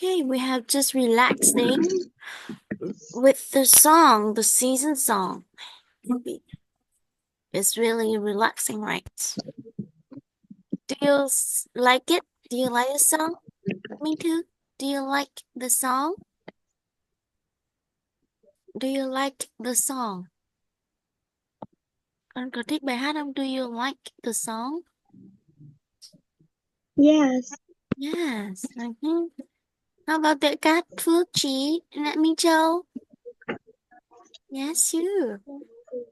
Okay, we have just relaxing with the song, the season song. It's really relaxing, right? Do you like it? Do you like the song? Me too. Do you like the song? Do you like the song? Con có thích bài hát không? Do you like the song? Yes. Yes. How about the cat Phước Trí? Let me Châu. Yes, you.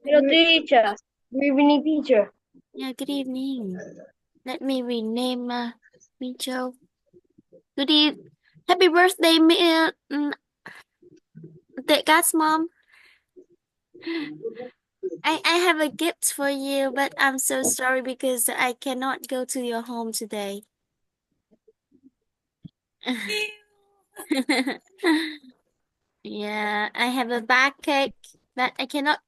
Hello, teacher. Good evening, teacher. Yeah, good evening. Let me rename Mincho. Good evening. Happy birthday, the cat's mom. I have a gift for you, but I'm so sorry because I cannot go to your home today. Yeah, I have a backache that I cannot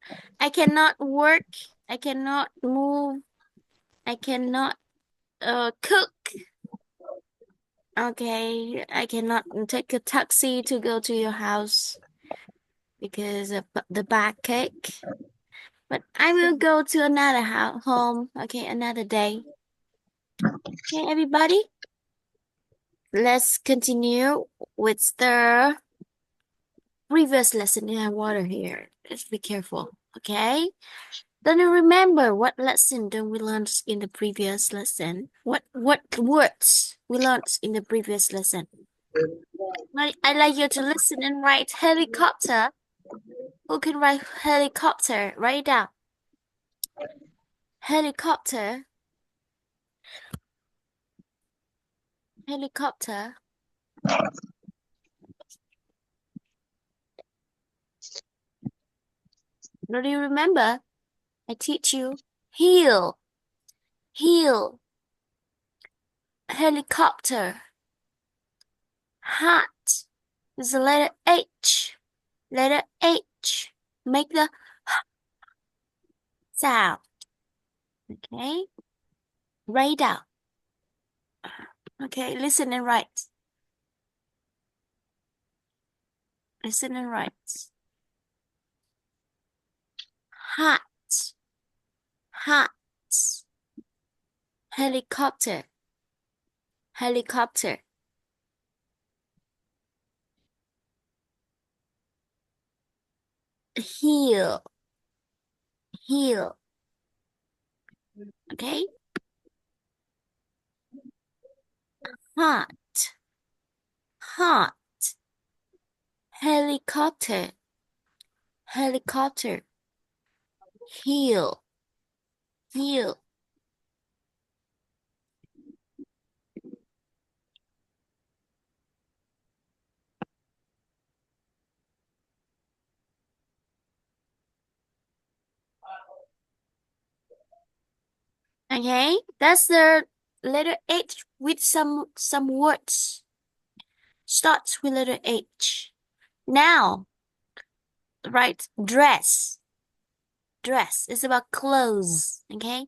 work, I cannot move, I cannot cook. Okay, I cannot take a taxi to go to your house because of the backache. But I will go to another home, okay, another day. Okay, everybody, let's continue with the previous lesson. I have water here. Let's be careful, okay? Don't you remember what lesson did we learn in the previous lesson? What words we learned in the previous lesson? I'd like you to listen and write helicopter. Who can write helicopter? Write it down. Helicopter. Helicopter. Now do you remember? I teach you. Heel. Heel. Helicopter. Hat. Is the letter H. Letter H. Make the sound. Okay? Write down. Okay, listen and write. Listen and write. Hat. Hat. Helicopter. Helicopter. Heel. Heel. Okay? Hat. Hat. Helicopter. Helicopter. Heel. Heel. Okay? That's the letter H with some words. Starts with letter H. Now, write dress. Dress is about clothes. Okay?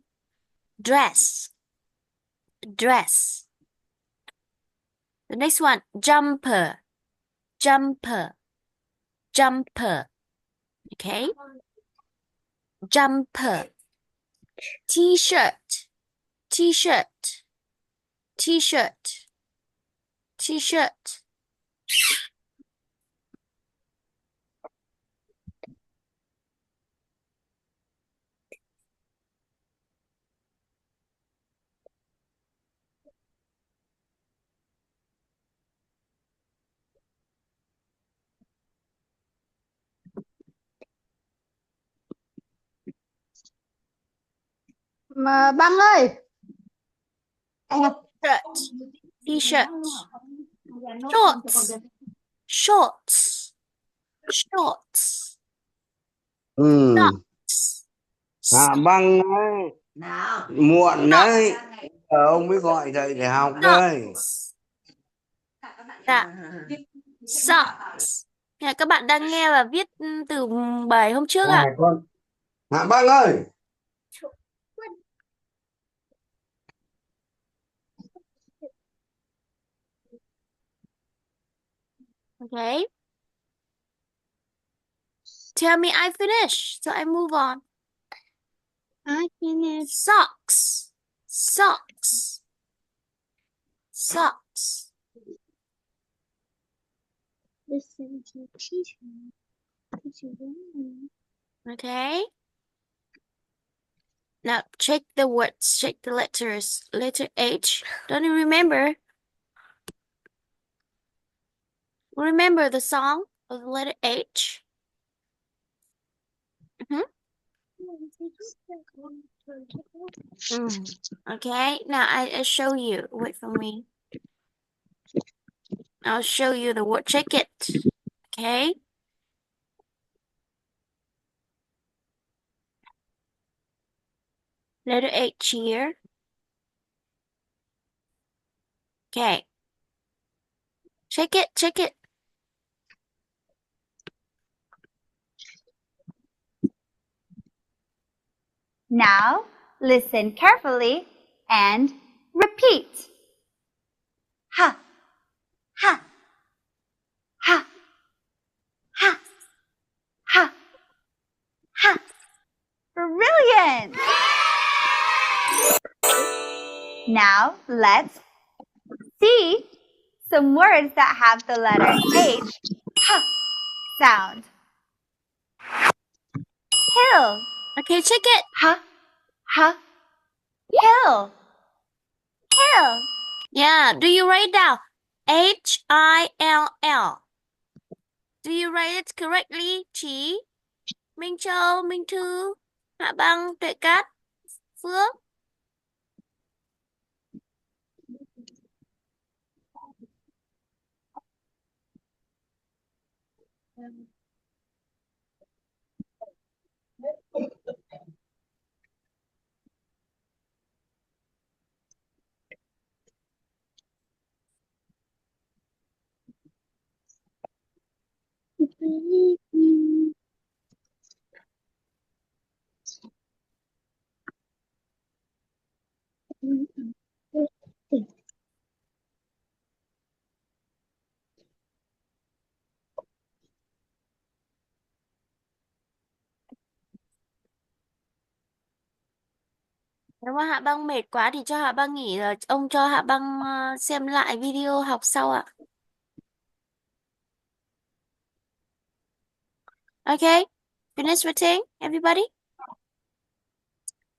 Dress. Dress. The next one, jumper. Jumper. Jumper. Okay? Jumper. T-shirt. T-shirt. T-shirt. T-shirt. Mà Băng ơi. Shirt. T-shirt. Shorts. Shorts. Shorts. Ừ. Socks. Hạ băng đấy, muộn đấy, giờ ông mới gọi dậy để học đây. Socks. Dạ. Socks. Nhà các bạn đang nghe và viết từ bài hôm trước ạ. Này con Hạ băng ơi, Okay. Tell me I finish, so I move on. I finished. Socks. Socks. Socks. Listen to teacher. Okay. Now check the words, check the letters. Letter H. Don't you remember? Remember the song of the letter H? Okay, now I show you. Wait for me. I'll show you the word. Check it. Okay. Letter H here. Okay. Check it, check it. Now, listen carefully and repeat. Ha, ha, ha, ha, ha, ha. Brilliant! Now, let's see some words that have the letter H, ha, sound. Hill. Okay, check it. Ha, ha, hill. Hill. Yeah, do you write down? Hill. Do you write it correctly? Chí, Minh Châu, Minh Thư, Hạ Băng, Tuệ Cát, Phước. Nếu mà Hạ Băng mệt quá thì cho Hạ Băng nghỉ rồi. Ông cho Hạ Băng xem lại video học sau ạ. Okay, finish writing, everybody?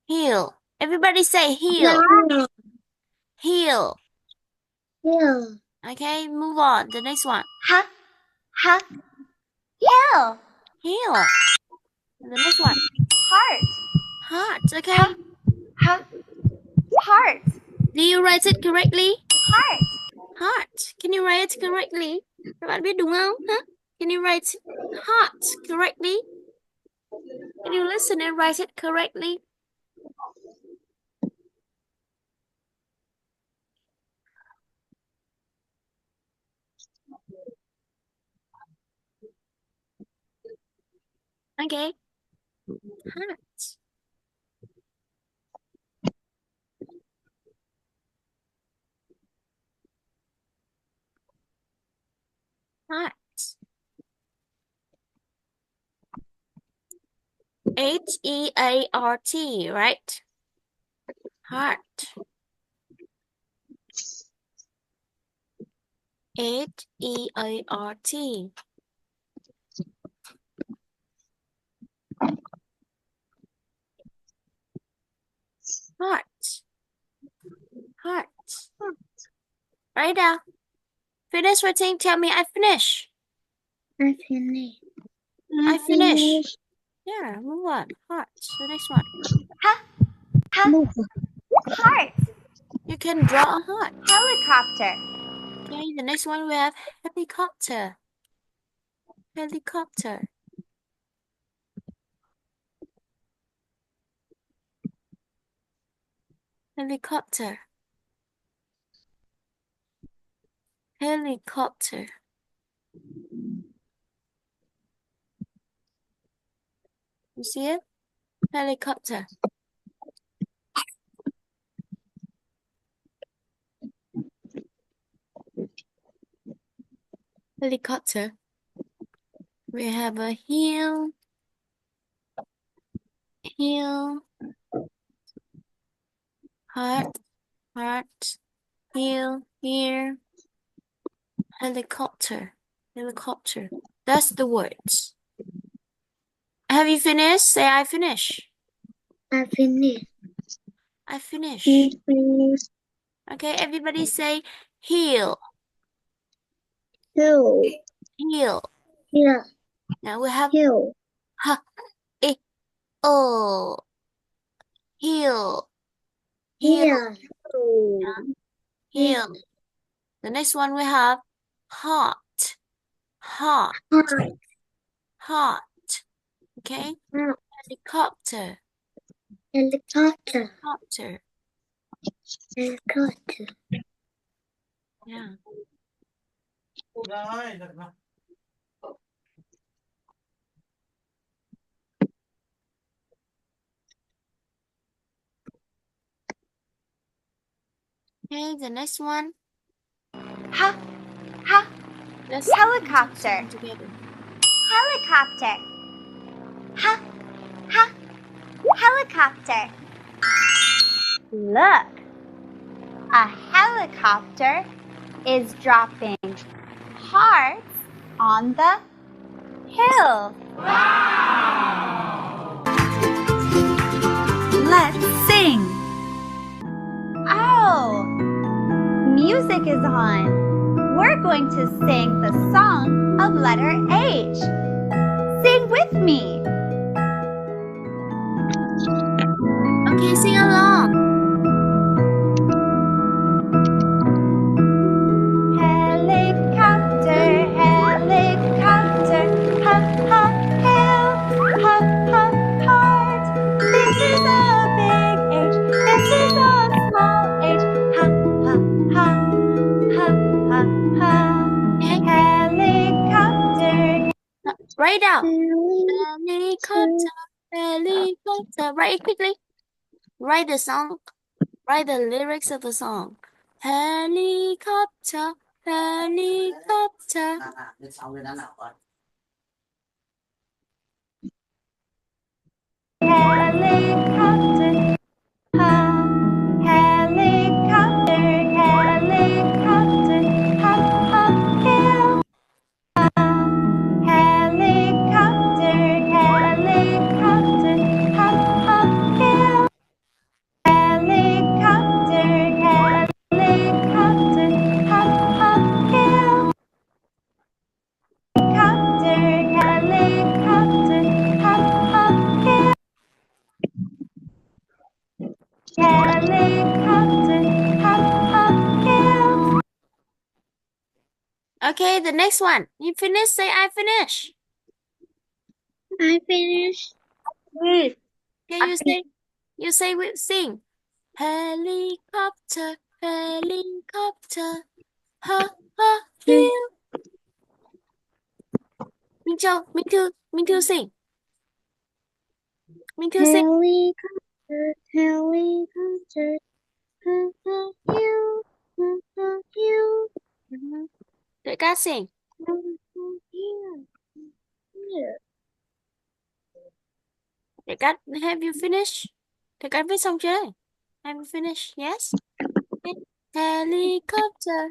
Heel. Everybody say heel. No. Heel. Hill. Okay, move on. The next one. Ha, ha, hill. Heel. The next one. Heart. Heart. Okay. Ha, ha, heart. Do you write it correctly? Heart. Heart. Can you write it correctly? Các bạn biết đúng không? Huh? Can you write heart correctly? Can you listen and write it correctly? Okay. Heart. Heart. Heart, right? Heart. Heart. Heart. Heart. Right now. Finish writing. Tell me I finish. I finished. I finish. Yeah, move on. Heart. The next one. Ha, ha, Move. heart. You can draw a heart. Helicopter. Okay, the next one we have helicopter. Helicopter. Helicopter. Helicopter. You see it? Helicopter. Helicopter. We have a hill, heart, hill, here, helicopter. That's the words. Have you finished? Say I finish. I finish. I finish. Finish. Okay, everybody say heel. Hill. Heel. Here. Now we have Hill. ha, I, o. Heel. Here. Heel. The next one we have hot. Heart. Okay? Heart. Helicopter. Helicopter. Helicopter. Yeah. Okay, the next one. Ha. Let's Helicopter. sing together. Helicopter. Ha. Helicopter. Look. A helicopter is dropping hearts on the hill. Let's sing. Oh, music is on. We're going to sing the song of letter H. Sing with me. Okay, sing along. Helicopter, helicopter, ha ha hill, ha ha heart. This is a big H, this is a small H, ha ha ha, ha ha ha. Okay. Helicopter. Write down. Helicopter. Write it quickly. Write the song. Write the lyrics of the song. Helicopter. Helicopter, ha, helicopter, helicopter, ha, ha, hill, ha, helicopter, helicopter, ha, ha, hill, helicopter, helicopter, ha, ha, hill, helicopter, helicopter, ha, ha, hill. Helicopter, ha, ha, hill. Okay, the next one. You finish? Say I finish. I finish. Okay, you say we sing. Helicopter, ha ha hill. Minh Châu, Minh Thư sing. Minh Thư sing. Helicopter, helicopter, ha ha hill, ha ha hill, Tuệ Cát sing. ha ha here, here. Tuệ Cát, have you finished? Tuệ Cát viết xong chưa? Have you finished? Yes. Okay.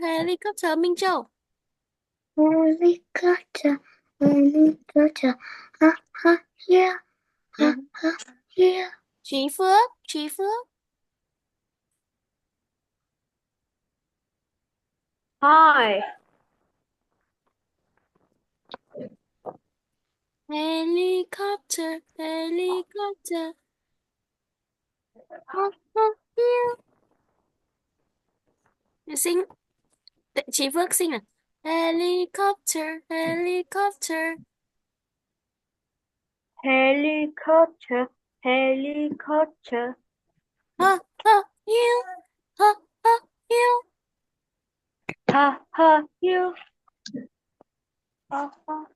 Helicopter, Minh Châu. Helicopter, helicopter, ha ha here, ha ha here. Trí Phước. Hi. Helicopter, ha ha here. You sing. Trí Phước sing à? Helicopter, Helicopter, helicopter, ha ha hill, ha ha hill. ha ha here, ha ha.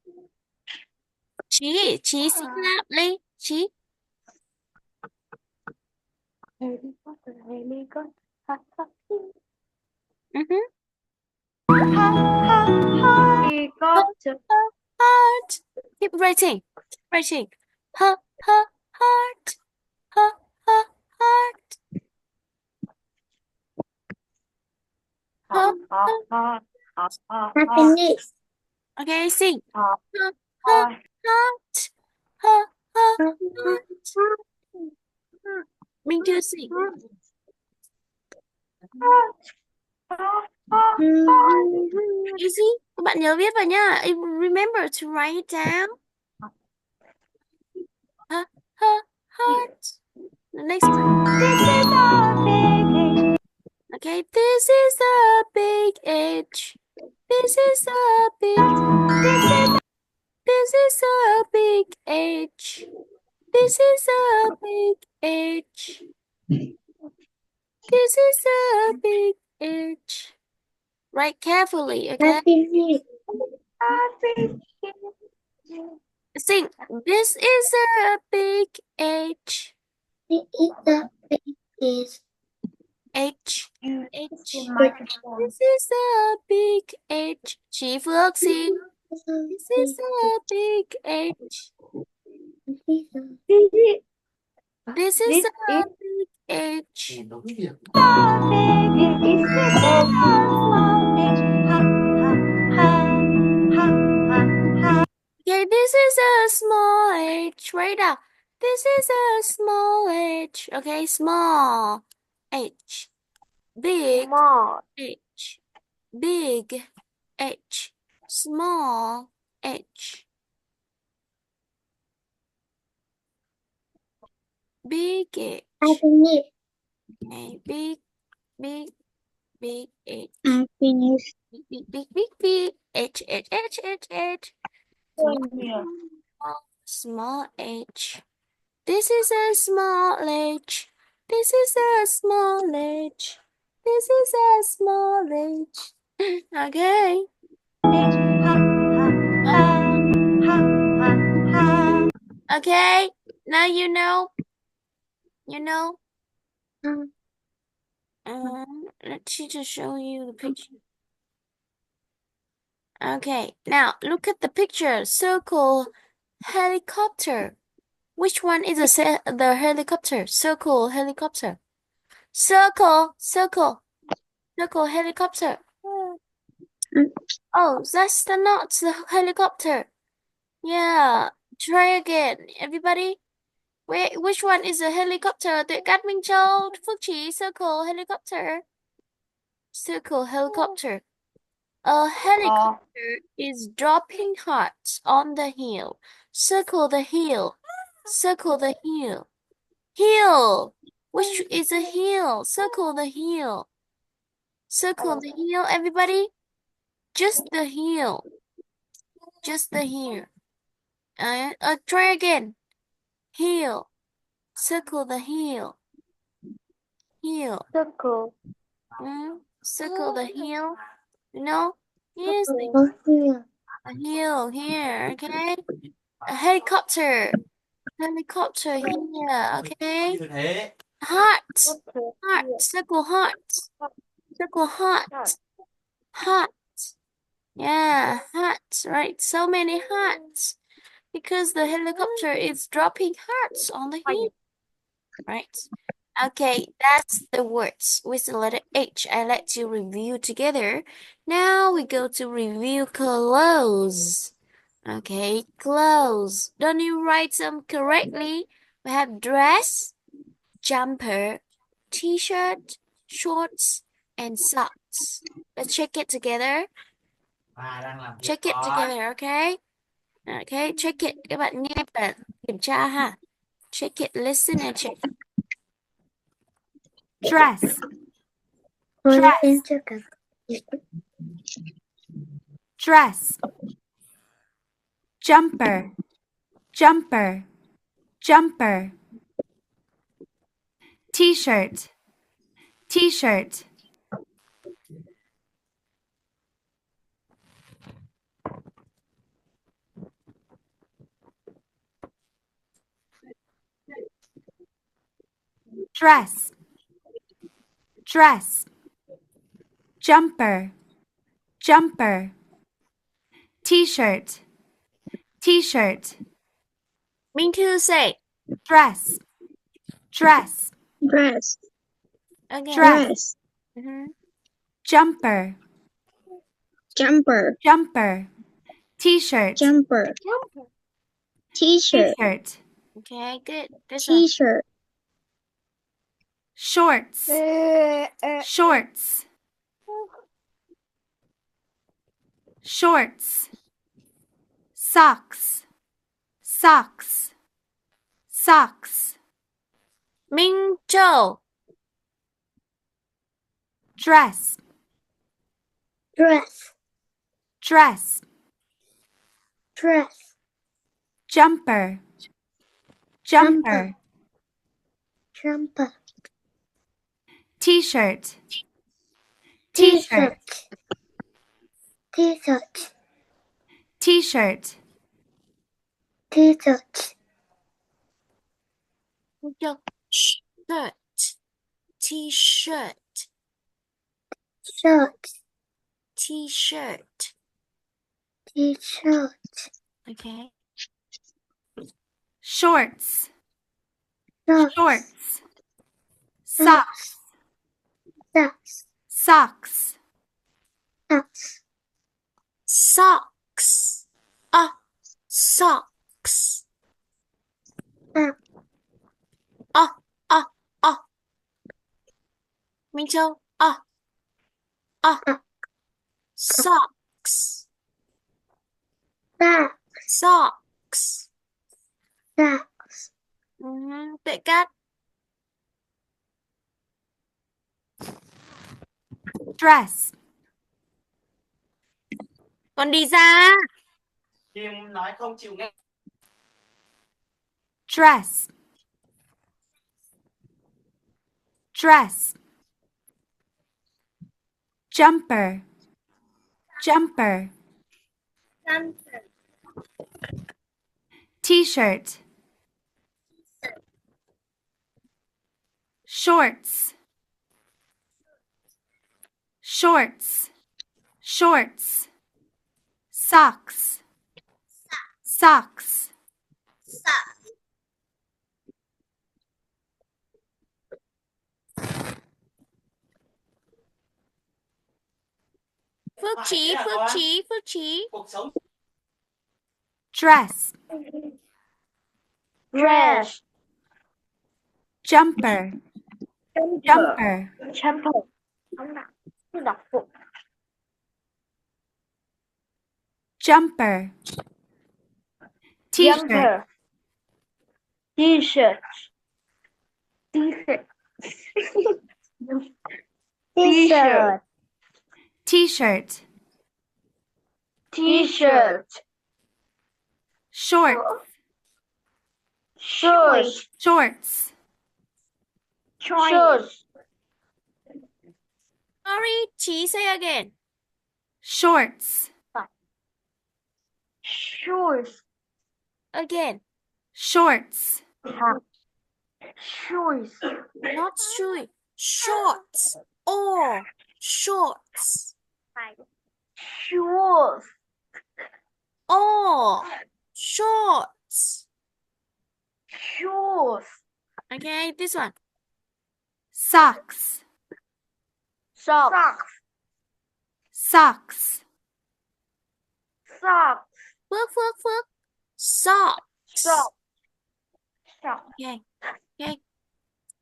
Trí sing loudly. Trí. Helicopter, helicopter, ha ha here. Mm-hmm. Ha ha ha. Helicopter. heart. Keep writing. Writing. Heart. Heart. Happiness. Okay, sing. Heart. Heart. Heart. Mình chưa sing. Easy. Các bạn nhớ viết vào nha. Remember to write it down. Heart. The next one. This is a big H. Okay, this is a big H. This is a big. This is a big H. This is a big H. This is a big H. Write carefully, okay? Happiness. Sing. This is a big H. This is a big H. H. H. This is a big H. Chị Phước sing. This is a big H. This is a big H. Okay, this is a small H. Write out. This is a small H. Okay, small H. Big Small. H. Big H. Small H. Big H. Happiness. Okay, big H. Happiness. Big H. Small H. This is a small H. This is a small H. This is a small H. Okay. Okay. Now you know. You know. Let teacher show you the picture. Okay. Now look at the picture. Circle helicopter. Which one is the helicopter? Circle helicopter. Circle helicopter. Oh, that's not the helicopter. Yeah, try again, everybody. Wait, which one is the helicopter? Tuệ Cát, Minh Châu, Phước Trí, circle helicopter. Circle helicopter. A helicopter is dropping hearts on the hill. Circle the hill. Circle the hill. Hill. Which is a hill? Circle the hill. Circle the hill, everybody. Just the hill. Just the hill. Try again. Hill. Circle the hill. Hill. Circle. Circle the hill. You know? Yes, the hill here, okay? A helicopter. Helicopter here, okay? Heart. Heart. Circle heart. Circle heart. Heart. Yeah, hearts, right? So many hearts. Because the helicopter is dropping hearts on the hill. Right? Okay, that's the words with the letter H. I let you review together. Now we go to review clothes. Okay, clothes. Don't you write them correctly? We have dress, jumper, t-shirt, shorts, and socks. Let's check it together. Check it together, okay? Okay, check it. Các bạn nghe và kiểm tra ha. Check it, listen and check. Dress, dress. Jumper, jumper, jumper. T-shirt, t-shirt. Dress, dress. Jumper, jumper. T-shirt, T-shirt. Minh Thư say. Dress, dress, Dress. Again. dress. Mhm. Jumper, Jumper. jumper. T-shirt, Jumper. T-shirt. T-shirt. Okay, good. This one. T-shirt. Shorts, shorts, shorts. Socks, socks, socks. Minh Châu. Dress, Dress. dress. Dress. Jumper, jumper. Jumper. T-shirt, T-shirt, T-shirt. T-shirt. T-shirt. Minh Châu. Shirt. T-shirt. Shirt. T-shirt. T-shirt. Okay. Shorts, Socks. shorts. Socks, Socks. socks. Socks. Socks. Socks. Socks. Uh. Minh Châu. Socks. Socks. Socks. Socks. Tuệ Cát. Dress, Con đi ra. Chim nói không chịu nghe. dress, dress. Jumper, jumper. T-shirt, shorts, shorts, shorts. Socks, socks. Phước Trí, Phước Trí, Phước Trí. Cuộc sống. Dress, Dress. jumper, jumper. Jumper. Đọc phụ. Jumper. T-shirt, Jumper. T-shirt. T-shirt. T-shirt. T-shirt. T-shirt. Shorts, Shorts. shorts. Shorts. Sorry, Trí, say again. Shorts, Shorts. Again. shorts. Shorts. Not shoe. Shorts. Or shorts. Shorts. Or shorts. Shorts. Okay, this one. Socks, Socks. socks. Socks. Phước. Socks. Socks. Socks. Okay.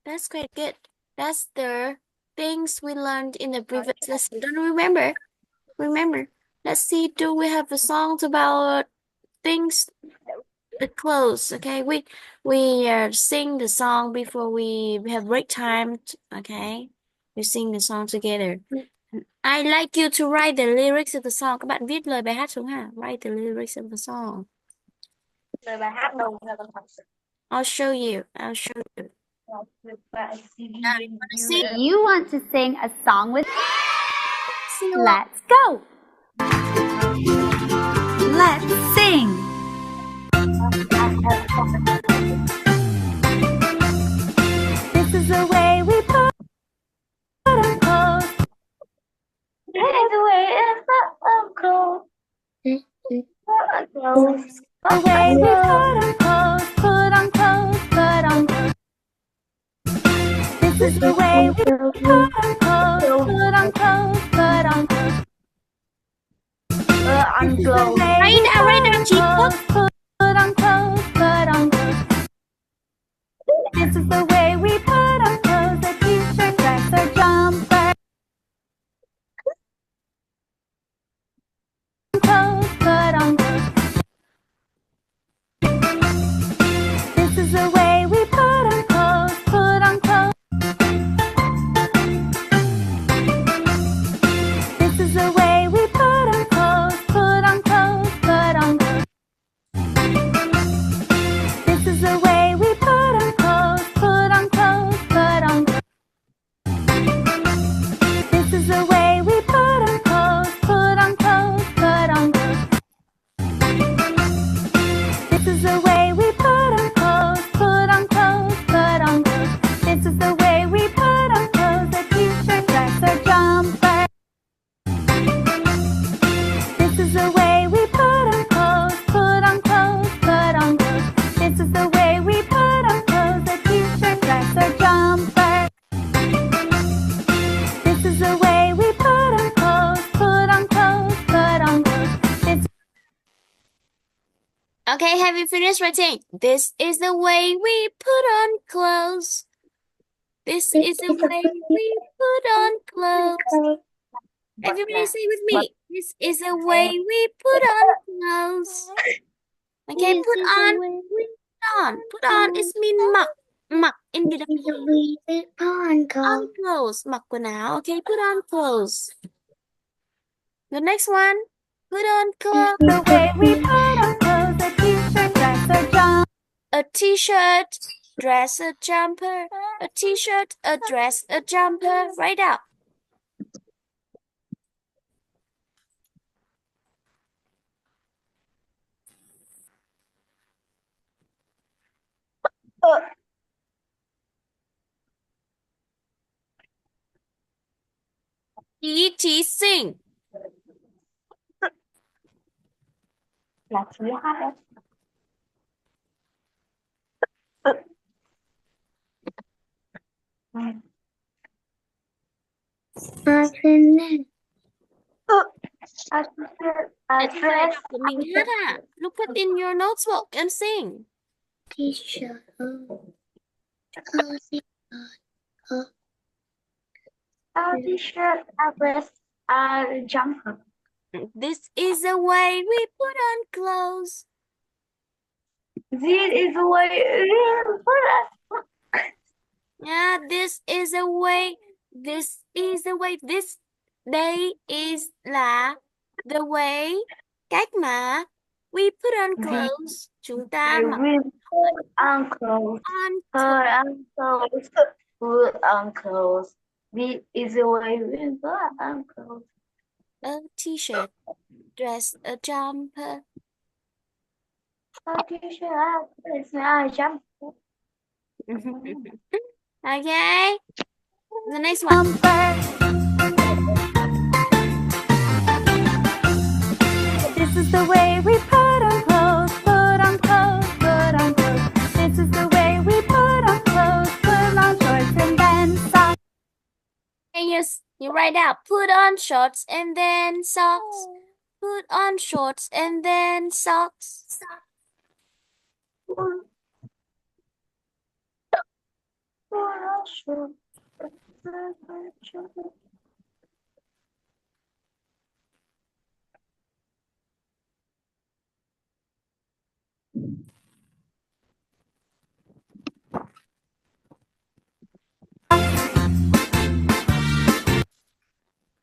That's quite good. That's the things we learned in the previous lesson. Don't remember? Let's see, do we have a songs about things, the clothes? Okay, we sing the song before we have break time. Okay, we sing the song together. I like you to write the lyrics of the song. Các bạn viết lời bài hát xuống ha. Write the lyrics of the song. Lời bài hát đầu là con học. I'll show you. Do you want to sing a song with me? Let's go. Let's sing. This is the way we put on clothes. This is the way it's put on clothes. clothes. The way we put on clothes, put on clothes. This is the way we put on clothes, put on clothes, put on clothes. On clothes. Right now, cheap. Put on clothes, put on clothes. This is the way we put on clothes, a t-shirt, dress, or jumper. Clothes, put on clothes. This is the way we put on clothes, put on clothes. This is the way we put on clothes, put on clothes, put on clothes. This is the way we put on clothes, put on clothes, put on clothes. This is the way we put on clothes, put on clothes, put on clothes. This is the way we put on clothes, put on clothes, put on clothes. This is the way we put on clothes, a t-shirt, dress, or jumper. This is the way we put on clothes, put on clothes, put on clothes. This is the way we put on clothes, a t-shirt, dress, or jumper. This is the way we put on clothes, put on clothes, put on clothes. This Okay, have you finished writing? This is the way we put on clothes. This is the way we put on clothes. Everybody say with me. This is the way we put on clothes. Okay, put on. Put on is mean mặc. Mặc in Vietnamese. On clothes. Mặc quần áo. Okay, put on clothes. The next one. Put on clothes. is the way we put on clothes, a t-shirt, dress, or jumper. A t-shirt, dress, a jumper. A t-shirt, a dress, a jumper. Write out. Chí sinh. Là Chí hát đấy. Address. Của mình hát à? Look put in your notebook and sing. T-shirt. T-shirt, address, jumper. This is the way we put on clothes. This is the way we put on. Yeah, this is the way. This is the way. This day is là the way. Cách mà we put on clothes. Chúng ta mặc We put on clothes. on Put on clothes. Put on clothes. This is the way we put on clothes. a t-shirt, dress, a jumper. A t-shirt, dress, a jumper. Okay. The next one. This is the way we put on clothes, put on clothes, put on clothes. This is the way we put on clothes, put on shorts and then socks. And you write out, put on shorts and then socks. Put on shorts and then socks.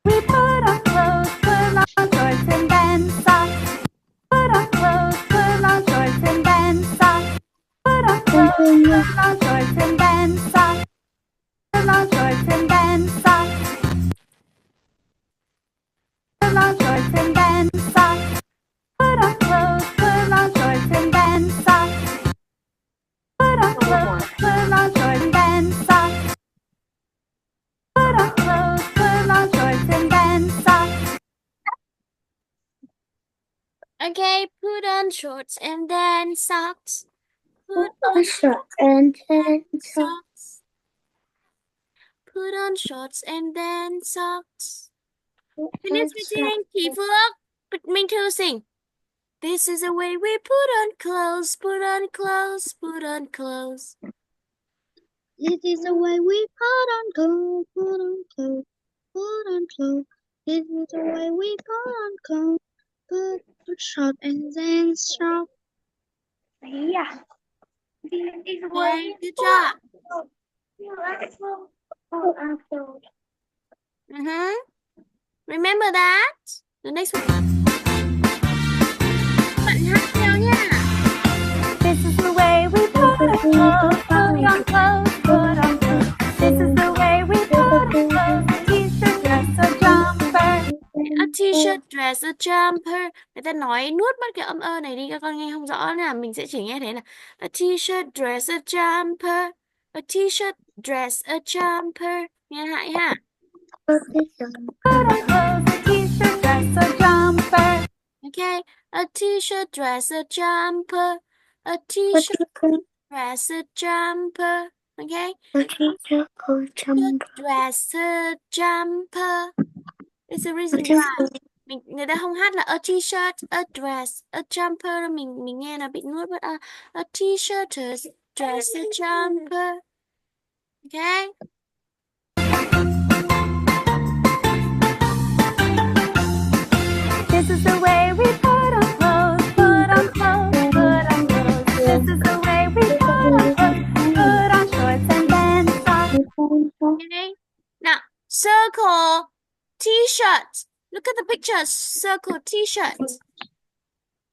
We put on clothes, put on shorts and then socks. Put on clothes, put on shorts and then socks. Put on clothes, put on shorts and then socks. Put on shorts and then socks. Put on shorts and then socks. Put on clothes, put on shorts and then socks. Put on clothes, put on shorts and then socks. Put on clothes, put on shorts and then socks. Okay, put on shorts and then socks. Put Put on on shorts and then socks. socks. Put on shorts and then socks. Finish reading, Chị Phước. Minh Thư sing. This is the way we put on clothes, put on clothes, put on clothes. This is the way we put on clothes, put on clothes, put on clothes. This is the way we put on clothes, put short and then socks. Yeah. This is the way Okay, we good put job. on clothes. Remember that. The next one. Bạn hát theo nha. This is the way we put on clothes, put on clothes, put on clothes. This is the way we put on clothes, a t-shirt, dress, a jumper. A t-shirt, dress, a jumper. Người ta nói nuốt mất cái âm ơ này đi, các con nghe không rõ nè. Mình sẽ chỉ nghe thế này. A t-shirt, dress, a jumper. A t-shirt, dress, a jumper. Nghe lại ha. Put on clothes, a t-shirt, dress, a jumper. Okay. A t-shirt, dress, a jumper. A t-shirt, dress, a jumper. Okay. A t-shirt, jumper. Dress, a jumper. It's the reason why. Người ta không hát là a t-shirt, a dress, a jumper. Mình nghe là bị nuốt mất a t-shirt, a dress, a jumper. Okay. This is the way we put on clothes, put on clothes, put on clothes. This is the way we put on clothes, put on shorts and then socks. Okay. Now, circle t-shirt. Look at the picture. Circle t-shirt.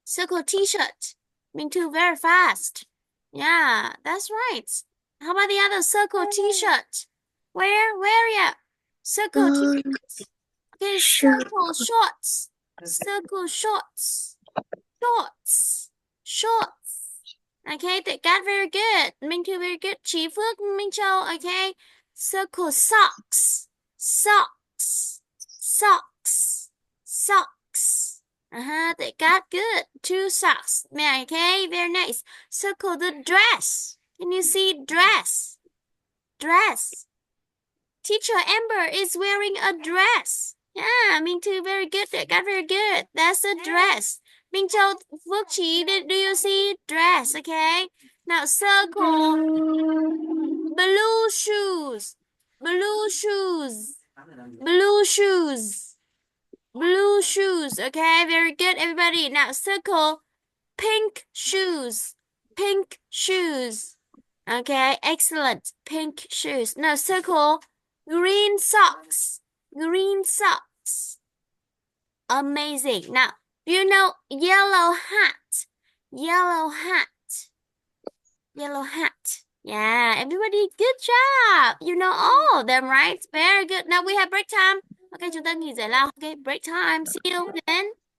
Circle t-shirt. Minh Thư very fast. Yeah, that's right. How about the other circle t-shirt? Where yeah? Circle t-shirt. Okay, circle shorts. Circle shorts. Shorts. Shorts. Okay, that got very good. Minh Thư very good. Chị Phước, Minh Châu, okay. Circle socks. Socks. Socks. Socks. They got good. 2 socks. Okay, very nice. Circle the dress. Can you see dress? Dress. Teacher Amber is wearing a dress. Yeah, Minh Thư very good. They got very good. That's a dress. Minh Châu, Phước Trí, do you see dress? Okay. Now circle blue shoes. Blue shoes. Blue shoes. Blue shoes. Okay, very good, everybody. Now circle pink shoes. Pink shoes. Okay, excellent. Pink shoes. Now circle green socks. Green socks. Amazing. Now, do you know yellow hat? Yellow hat. Yellow hat. Yeah, everybody, good job. You know all of them, right? Very good. Now we have break time. Okay, chúng ta nghỉ giải lao. Okay, break time. See you then.